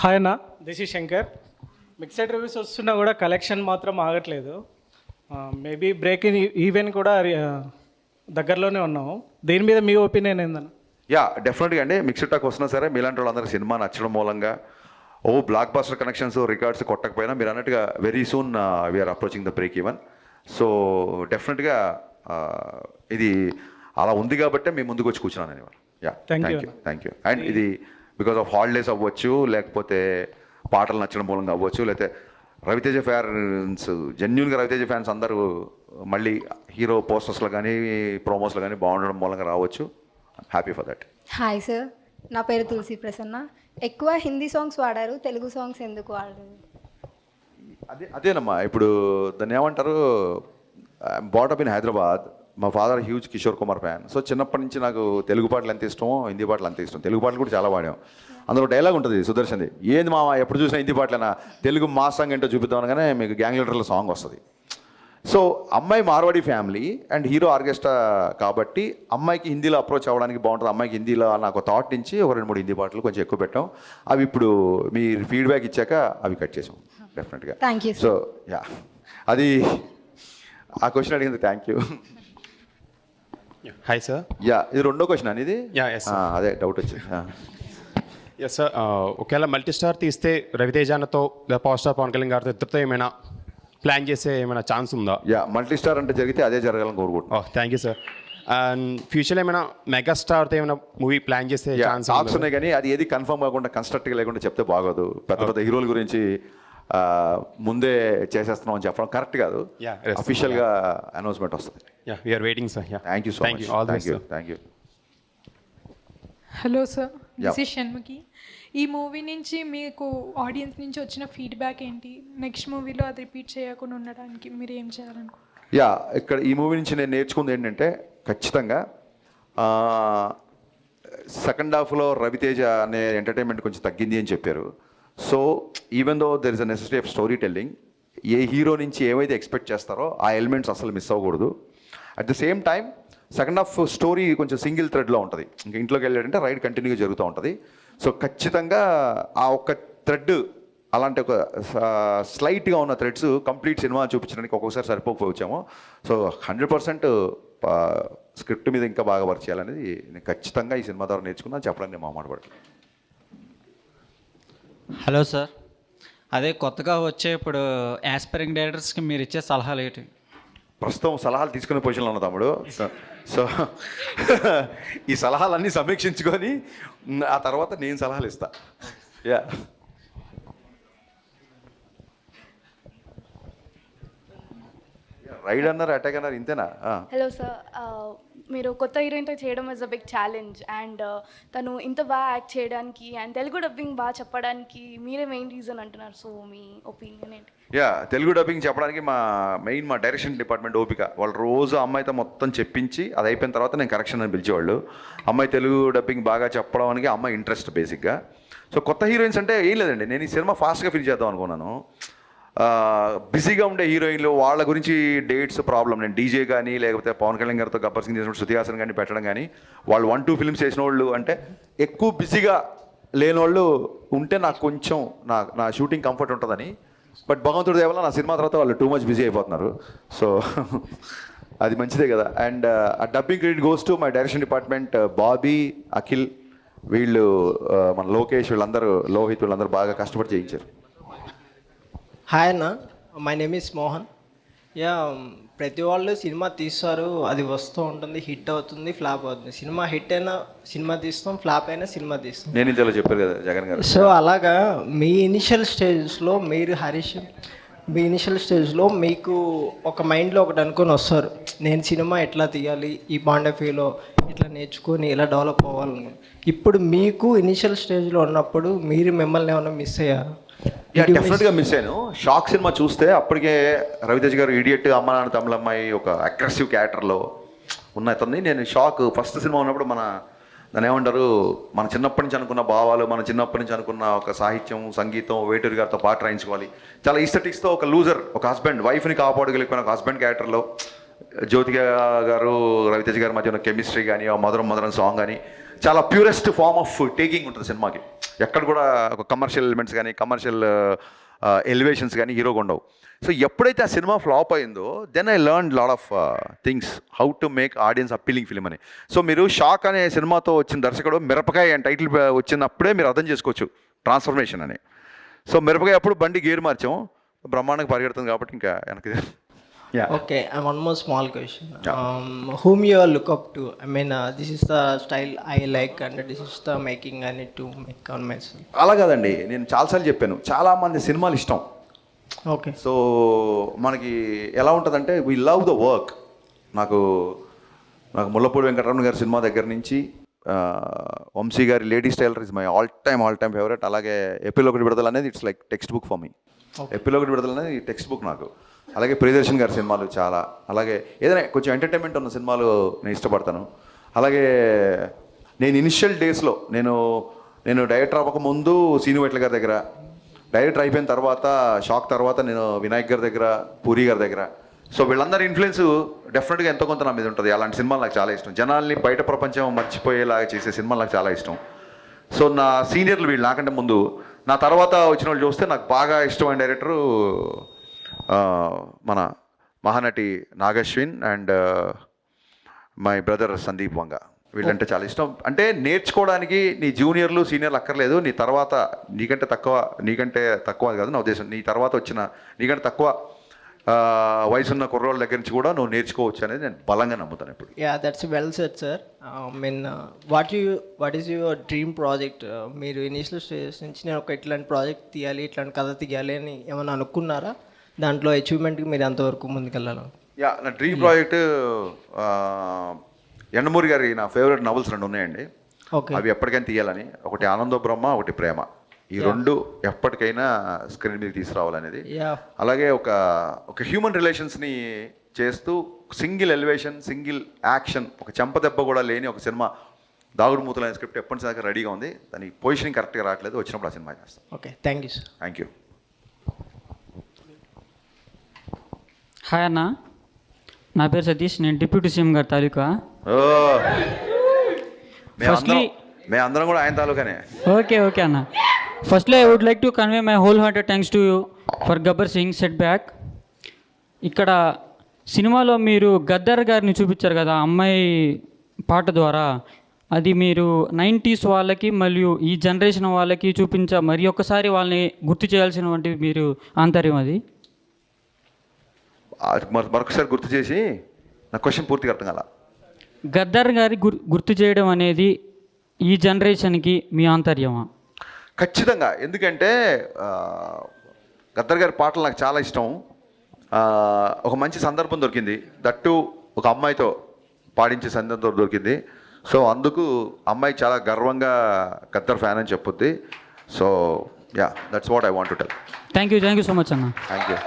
Hi అన్న, this ఈ Shankar. Mixed reviews వస్తున్నా కూడా కలెక్షన్ మాత్రం ఆగట్లేదు. మేబీ బ్రేక్ ఈవెన్ కూడా దగ్గరలోనే ఉన్నాము. దీని మీద మీ ఒపీనియన్ ఏందన్న? యా, డెఫినెట్గా అండి. మిక్స్డ్ టాక్ వస్తున్నా సరే మీలాంటి వాళ్ళందరూ సినిమా నచ్చడం మూలంగా బ్లాక్ బాస్టర్ కనెక్షన్స్ రికార్డ్స్ కొట్టకపోయినా మీరు అన్నట్టుగా very soon we are approaching the break even. So డెఫినెట్గా ఇది అలా ఉంది కాబట్టే మేము ముందుకు వచ్చి కూర్చున్నాను అని. Yeah, thank you. అండ్ ఇది బికాస్ ఆఫ్ హాలిడేస్ అవ్వచ్చు, లేకపోతే పాటలు నచ్చడం మూలంగా అవ్వచ్చు, లేకపోతే రవితేజ ఫ్యాన్స్ జెన్యున్గా రవితేజ ఫ్యాన్స్ అందరూ మళ్ళీ హీరో పోస్టర్స్లో కానీ ప్రోమోస్లో కానీ బాగుండడం మూలంగా రావచ్చు. Happy for that. Hi sir, నా పేరు తులసి ప్రసన్న. ఎక్కువ హిందీ సాంగ్స్ వాడారు, తెలుగు సాంగ్స్ ఎందుకు వాడరు? అదేనమ్మా, ఇప్పుడు దాన్ని ఏమంటారు, బాటప్ ఇన్ హైదరాబాద్. మా father huge Kishore Kumar fan. So చిన్నప్పటి నుంచి నాకు తెలుగు పాటలు ఎంత ఇష్టమో హిందీ పాటలు అంత ఇష్టం. తెలుగు పాటలు కూడా చాలా పాడాం. అందులో డైలాగ్ ఉంటుంది సుదర్శన్ది, ఏంది మామ ఎప్పుడు చూసినా హిందీ పాటలేనా, తెలుగు మా సాంగ్ ఏంటో చూపిద్దాం అనగానే మీకు గ్యాంగ్ లీడర్లో సాంగ్ వస్తుంది. సో అమ్మాయి Marwari family and hero orchestra కాబట్టి అమ్మాయికి హిందీలో అప్రోచ్ అవ్వడానికి బాగుంటుంది. అమ్మాయికి హిందీలో నాకు థాట్ నుంచి ఒక 2-3 హిందీ పాటలు కొంచెం ఎక్కువ పెట్టాం. అవి ఇప్పుడు మీరు ఫీడ్బ్యాక్ ఇచ్చాక అవి కట్ చేసాం డెఫినెట్గా. Thank you. సో యా, అది ఆ క్వశ్చన్ అడిగింది. Thank you. Hi sir. Yeah, ఇది రెండో క్వశ్చన్ అని ఇది. అదే డౌట్ వచ్చింది. ఎస్ సార్, ఒకవేళ మల్టీ స్టార్ తీస్తే రవితేజానతో పవర్ స్టార్ పవన్ కళ్యాణ్ గారితో ఇద్దరితో ఏమైనా ప్లాన్ చేసే ఏమైనా ఛాన్స్ ఉందా? యా, మల్టీ స్టార్ అంటే జరిగితే అదే జరగాలని కోరుకుంటున్నాను. Thank you sir. అండ్ ఫ్యూచర్లో ఏమైనా మెగాస్టార్తో ఏమైనా మూవీ ప్లాన్ చేసే ఛాన్స్ టాక్స్ ఉన్నాయి, కానీ అది ఏది కన్ఫర్మ్ కాకుండా కన్స్ట్రక్ట్గా లేకుండా చెప్తే బాగోదు. పెద్ద పెద్ద హీరోల గురించి ముందే చేసేస్తున్నాం అని చెప్పడం కరెక్ట్ కాదు. అఫీషియల్గా అనౌన్స్మెంట్ వస్తుంది. We are waiting sir. Thank you so much. Thank you. Hello sir, this is Shanmukhi. ఈ మూవీ నుంచి మీకు ఆడియన్స్ నుంచి వచ్చిన ఫీడ్బ్యాక్ ఏంటి? నెక్స్ట్ మూవీలో అది రిపీట్ చేయకుండా ఉండడానికి మీరు ఏం చేయాలనుకుంటున్నారు? యా, ఇక్కడ ఈ మూవీ నుంచి నేను నేర్చుకుంది ఏంటంటే, ఖచ్చితంగా సెకండ్ హాఫ్లో రవితేజ అనే ఎంటర్టైన్మెంట్ కొంచెం తగ్గింది అని చెప్పారు. So even though there is a necessity of story telling, A hero నుంచి ఏవైతే ఎక్స్పెక్ట్ చేస్తారో ఆ ఎలిమెంట్స్ అసలు మిస్ అవ్వకూడదు. At the same time second half story కొంచెం సింగిల్ థ్రెడ్లో ఉంటుంది. ఇంకా ఇంట్లోకి వెళ్ళాడంటే రైడ్ కంటిన్యూగా జరుగుతూ ఉంటుంది. సో ఖచ్చితంగా ఆ ఒక్క థ్రెడ్, అలాంటి ఒక స్లైట్గా ఉన్న థ్రెడ్స్ కంప్లీట్ సినిమా చూపించడానికి ఒక్కొక్కసారి సరిపోకపోవచ్చాము. సో 100% స్క్రిప్ట్ మీద ఇంకా బాగా వర్క్ చేయాలనేది నేను ఖచ్చితంగా ఈ సినిమా ద్వారా నేర్చుకున్నాను చెప్పడానికి నేను మాట్లాడబడతాను. హలో సార్, అదే కొత్తగా వచ్చే ఇప్పుడు యాస్పైరింగ్ డైరెక్టర్స్కి మీరు ఇచ్చే సలహాలు ఏంటి? ప్రస్తుతం సలహాలు తీసుకునే పొజిషన్లో ఉన్న తమ్ముడు. సో ఈ సలహాలన్నీ సమీక్షించుకొని ఆ తర్వాత నేను సలహాలు ఇస్తా. యా, రైడ్ అన్నారు, అటాక్ అన్నారు, ఇంతేనా? హలో సార్, మీరు కొత్త హీరోయిన్తో చేయడం is a big challenge and తను ఇంత బాగా యాక్ట్ చేయడానికి అండ్ తెలుగు డబ్బింగ్ బాగా చెప్పడానికి మీరే మెయిన్ రీజన్ అంటున్నారు. సో మీ ఒపీనియన్ ఏంటి? యా, తెలుగు డబ్బింగ్ చెప్పడానికి మా డైరెక్షన్ డిపార్ట్మెంట్ ఓపిక. వాళ్ళు రోజు అమ్మాయితో మొత్తం చెప్పించి అది అయిపోయిన తర్వాత నేను కరెక్షన్ అని పిలిచేవాళ్ళు. అమ్మాయి తెలుగు డబ్బింగ్ బాగా చెప్పడానికి అమ్మాయి ఇంట్రెస్ట్ బేసిక్గా. సో కొత్త హీరోయిన్స్ అంటే ఏం లేదండి, నేను ఈ సినిమా ఫాస్ట్గా ఫిల్ చేద్దాం అనుకున్నాను. బిజీగా ఉండే హీరోయిన్లు వాళ్ళ గురించి డేట్స్ ప్రాబ్లం. నేను డీజే కానీ లేకపోతే పవన్ కళ్యాణ్ గారితో గబ్బర్ సింగ్ చేసినప్పుడు శృతి హాసన్ కానీ పెట్టడం కానీ, వాళ్ళు 1-2 ఫిల్మ్స్ చేసిన వాళ్ళు అంటే ఎక్కువ బిజీగా లేని వాళ్ళు ఉంటే నాకు కొంచెం నా షూటింగ్ కంఫర్ట్ ఉంటుందని. బట్ భగవంతుడి దేవల్ల నా సినిమా తర్వాత వాళ్ళు టూ మచ్ బిజీ అయిపోతున్నారు. సో అది మంచిదే కదా. అండ్ ఆ dubbing credit goes to my direction department, Bobby, Akhil, వీళ్ళు, మన లోకేష్, వీళ్ళందరూ, లోహిత్, వీళ్ళందరూ బాగా కష్టపడి చేయించారు. హాయ్ అన్న, my name is Mohan. Yeah, ప్రతి వాళ్ళు సినిమా తీస్తారు, అది వస్తూ ఉంటుంది, హిట్ అవుతుంది, ఫ్లాప్ అవుతుంది. సినిమా హిట్ అయినా సినిమా తీస్తాం, ఫ్లాప్ అయినా సినిమా తీస్తాం. నేను ఇంతలో చెప్పారు కదా జగన్ గారు. సో అలాగా మీ ఇనిషియల్ స్టేజ్లో మీరు మీ ఇనిషియల్ స్టేజ్లో మీకు ఒక మైండ్లో ఒకటి అనుకొని వస్తారు, నేను సినిమా ఎట్లా తీయాలి, ఈ పాయింట్ ఆఫ్ వ్యూలో ఇట్లా నేర్చుకొని ఇలా డెవలప్ అవ్వాలని. ఇప్పుడు మీకు ఇనిషియల్ స్టేజ్లో ఉన్నప్పుడు మీరు మిమ్మల్ని ఏమైనా మిస్ అయ్యారు? డెఫినెట్గా మిస్ అయ్యాను. షాక్ సినిమా చూస్తే అప్పటికే రవితేజ్ గారు ఇడియట్, అమ్మ నాన్న తమిళమ్మాయి ఒక అగ్రెసివ్ క్యారెక్టర్లో ఉన్న అతన్ని నేను షాక్. ఫస్ట్ సినిమా ఉన్నప్పుడు దాన్ని ఏమంటారు, మన చిన్నప్పటి నుంచి అనుకున్న భావాలు, మన చిన్నప్పటి నుంచి అనుకున్న ఒక సాహిత్యం, సంగీతం, వేటూరి గారితో పాట రాయించుకోవాలి, చాలా ఈస్థెటిక్స్తో ఒక లూజర్, ఒక హస్బెండ్, వైఫ్ని కాపాడగలిగిపోయిన ఒక హస్బెండ్ క్యారెక్టర్లో జ్యోతిక గారు రవితేజ్ గారి మధ్య ఉన్న కెమిస్ట్రీ కానీ, ఆ మధురం మధురం సాంగ్ కానీ చాలా ప్యూరెస్ట్ ఫార్మ్ ఆఫ్ టేకింగ్ ఉంటుంది సినిమాకి. ఎక్కడ కూడా ఒక కమర్షియల్ ఎలిమెంట్స్ కానీ కమర్షియల్ ఎలివేషన్స్ కానీ హీరోగా ఉండవు. సో ఎప్పుడైతే ఆ సినిమా ఫ్లాప్ అయిందో then I learn lot of things how to make audience appealing film అని. సో మీరు షాక్ అనే సినిమాతో వచ్చిన దర్శకుడు మిరపకాయ అని టైటిల్ వచ్చినప్పుడే మీరు అర్థం చేసుకోవచ్చు ట్రాన్స్ఫర్మేషన్ అని. సో మిరపకాయ అప్పుడు బండి గేర్ మార్చాం, బ్రహ్మాండంగా పరిగెడుతుంది కాబట్టి ఇంకా వెనక్కి. Okay, and one more small question. Whom you all look up to? I mean, this is the style I like, and this is the making I need to make on myself. అలా కాదండి, నేను చాలాసార్లు చెప్పాను, చాలామంది సినిమాలు ఇష్టం. Okay. So మనకి ఎలా ఉంటుందంటే వీ లవ్ ద వర్క్. నాకు ముల్లపూడి వెంకటరమణ గారి సినిమా దగ్గర నుంచి వంశీ గారి Ladies Tailor is my all time favourite. అలాగే ఏపీలో ఒకటి విడుదల అనేది it's like textbook for me. ఏపీలో ఒకటి విడుదల అనేది టెక్స్ట్ బుక్ నాకు. అలాగే ప్రియదర్శన్ గారి సినిమాలు చాలా, అలాగే ఏదైనా కొంచెం ఎంటర్టైన్మెంట్ ఉన్న సినిమాలు నేను ఇష్టపడతాను. అలాగే నేను ఇనిషియల్ డేస్లో నేను డైరెక్టర్ అవ్వకముందు సీను వెట్ల గారి దగ్గర, డైరెక్టర్ అయిపోయిన తర్వాత షాక్ తర్వాత నేను వినాయక్ గారి దగ్గర, పూరి గారి దగ్గర. సో వీళ్ళందరి ఇన్ఫ్లుయెన్స్ డెఫినెట్గా ఎంతో కొంత నా మీద ఉంటుంది. అలాంటి సినిమాలు నాకు చాలా ఇష్టం. జనాల్ని బయట ప్రపంచం మర్చిపోయేలాగా చేసే సినిమాలు నాకు చాలా ఇష్టం. సో నా సీనియర్లు వీళ్ళు నాకంటే ముందు, నా తర్వాత వచ్చిన వాళ్ళు చూస్తే నాకు బాగా ఇష్టమైన డైరెక్టరు మన Mahanati Nag Ashwin and my brother Sandeep Vanga. వీళ్ళంటే చాలా ఇష్టం. అంటే నేర్చుకోవడానికి నీ జూనియర్లు సీనియర్లు అక్కర్లేదు, నీ తర్వాత నీకంటే తక్కువ కాదు నా ఉద్దేశం, నీ తర్వాత వచ్చిన నీకంటే తక్కువ వయసున్న కుర్రోళ్ళ దగ్గర నుంచి కూడా నువ్వు నేర్చుకోవచ్చు అనేది నేను బలంగా నమ్ముతాను ఇప్పుడు. Yeah, that's well said, sir. I mean, what is your dream project? మీరు ఇనిషియల్ స్టేజ్ నుంచి నేను ఒక ఇట్లాంటి ప్రాజెక్ట్ తీయాలి, ఇట్లాంటి కథ తీయాలి అని ఏమైనా అనుకున్నారా? దాంట్లో అచీవ్మెంట్కి మీరు ఎంతవరకు ముందుకెళ్ళాలి? యా, నా డ్రీమ్ ప్రాజెక్ట్ ఎండమూరి గారి నా ఫేవరెట్ నవల్స్ 2 ఉన్నాయండి. ఓకే. అవి ఎప్పటికైనా తీయాలని. ఒకటి ఆనందో బ్రహ్మ, ఒకటి ప్రేమ. ఈ 2 ఎప్పటికైనా స్క్రీన్ మీద తీసుకురావాలనేది. అలాగే ఒక హ్యూమన్ రిలేషన్స్ని చేస్తూ సింగిల్ ఎలివేషన్, సింగిల్ యాక్షన్, ఒక చెంపదెబ్బ కూడా లేని ఒక సినిమా దాగుడు మూతలైన స్క్రిప్ట్ ఎప్పటిదాకా రెడీగా ఉంది. దాని పొజిషనింగ్ కరెక్ట్గా రావట్లేదు, వచ్చినప్పుడు ఆ సినిమా చేస్తాం. Okay, thank you sir. Thank you. Hi అన్న, నా పేరు సతీష్, నేను డిప్యూటీ సీఎం గారి తాలూకా. మేమందరం కూడా ఆయన తాలూకానే. ఓకే అన్న. Firstly I would like to convey my whole hearted thanks to you for Gabbar Singh setback. ఇక్కడ సినిమాలో మీరు గద్దర్ గారిని చూపించారు కదా అమ్మాయి పాట ద్వారా, అది మీరు 90s వాళ్ళకి మరియు ఈ జనరేషన్ వాళ్ళకి మరి ఒక్కసారి వాళ్ళని గుర్తు చేయాల్సినటువంటి మీరు ఆంతర్యం అది మరొకసారి గుర్తు చేసి నా క్వశ్చన్ పూర్తిగా అర్థం కాల. గద్దర్ గారి గుర్తు చేయడం అనేది ఈ జనరేషన్కి మీ ఆంతర్యమా? ఖచ్చితంగా. ఎందుకంటే గద్దర్ గారి పాటలు నాకు చాలా ఇష్టం. ఒక మంచి సందర్భం దొరికింది, దట్టు ఒక అమ్మాయితో పాడించే సందర్భం దొరికింది. సో అందుకు అమ్మాయి చాలా గర్వంగా గద్దర్ ఫ్యాన్ అని చెప్పుద్ది. So yeah, that's what I want to tell. Thank you so much అన్న. Thank you.